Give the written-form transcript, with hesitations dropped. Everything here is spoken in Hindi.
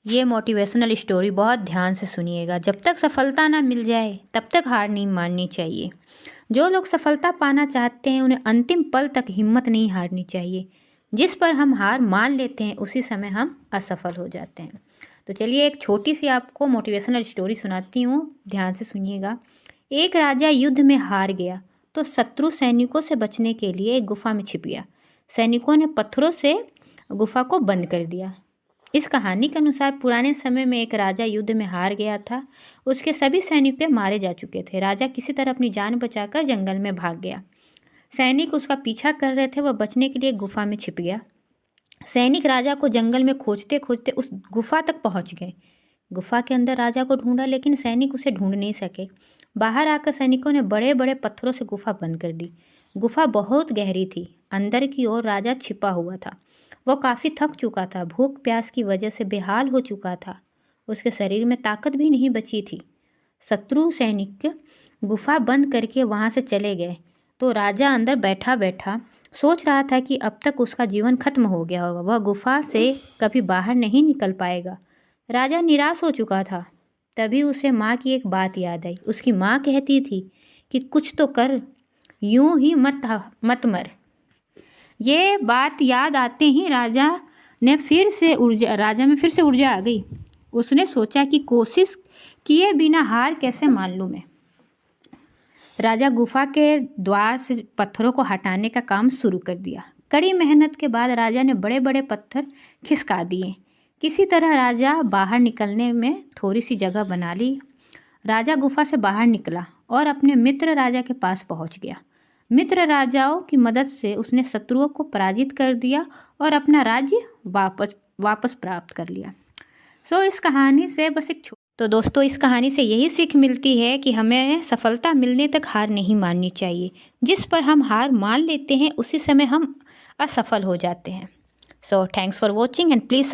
ये मोटिवेशनल स्टोरी बहुत ध्यान से सुनिएगा। जब तक सफलता ना मिल जाए तब तक हार नहीं माननी चाहिए। जो लोग सफलता पाना चाहते हैं उन्हें अंतिम पल तक हिम्मत नहीं हारनी चाहिए। जिस पर हम हार मान लेते हैं उसी समय हम असफल हो जाते हैं। तो चलिए एक छोटी सी आपको मोटिवेशनल स्टोरी सुनाती हूँ, ध्यान से सुनिएगा। एक राजा युद्ध में हार गया तो शत्रु सैनिकों से बचने के लिए एक गुफा में छिप गया। सैनिकों ने पत्थरों से गुफा को बंद कर दिया। इस कहानी के अनुसार पुराने समय में एक राजा युद्ध में हार गया था। उसके सभी सैनिक मारे जा चुके थे। राजा किसी तरह अपनी जान बचाकर जंगल में भाग गया। सैनिक उसका पीछा कर रहे थे। वह बचने के लिए गुफा में छिप गया। सैनिक राजा को जंगल में खोजते खोजते उस गुफा तक पहुंच गए। गुफा के अंदर राजा को ढूंढा लेकिन सैनिक उसे ढूंढ नहीं सके। बाहर आकर सैनिकों ने बड़े बड़े पत्थरों से गुफा बंद कर दी। गुफा बहुत गहरी थी। अंदर की ओर राजा छिपा हुआ था। वह काफ़ी थक चुका था। भूख प्यास की वजह से बेहाल हो चुका था। उसके शरीर में ताकत भी नहीं बची थी। शत्रु सैनिक गुफा बंद करके वहाँ से चले गए तो राजा अंदर बैठा बैठा सोच रहा था कि अब तक उसका जीवन खत्म हो गया होगा। वह गुफा से कभी बाहर नहीं निकल पाएगा। राजा निराश हो चुका था। तभी उसे माँ की एक बात याद आई। उसकी माँ कहती थी कि कुछ तो कर, यूं ही मत मर। ये बात याद आते ही राजा में फिर से ऊर्जा आ गई। उसने सोचा कि कोशिश किए बिना हार कैसे मान लूँ मैं। राजा गुफा के द्वार से पत्थरों को हटाने का काम शुरू कर दिया। कड़ी मेहनत के बाद राजा ने बड़े बड़े पत्थर खिसका दिए। किसी तरह राजा बाहर निकलने में थोड़ी सी जगह बना ली। राजा गुफा से बाहर निकला और अपने मित्र राजा के पास पहुंच गया। मित्र राजाओं की मदद से उसने शत्रुओं को पराजित कर दिया और अपना राज्य वापस प्राप्त कर लिया। इस कहानी से बस तो दोस्तों इस कहानी से यही सीख मिलती है कि हमें सफलता मिलने तक हार नहीं माननी चाहिए। जिस पर हम हार मान लेते हैं उसी समय हम असफल हो जाते हैं। Thanks for watching and please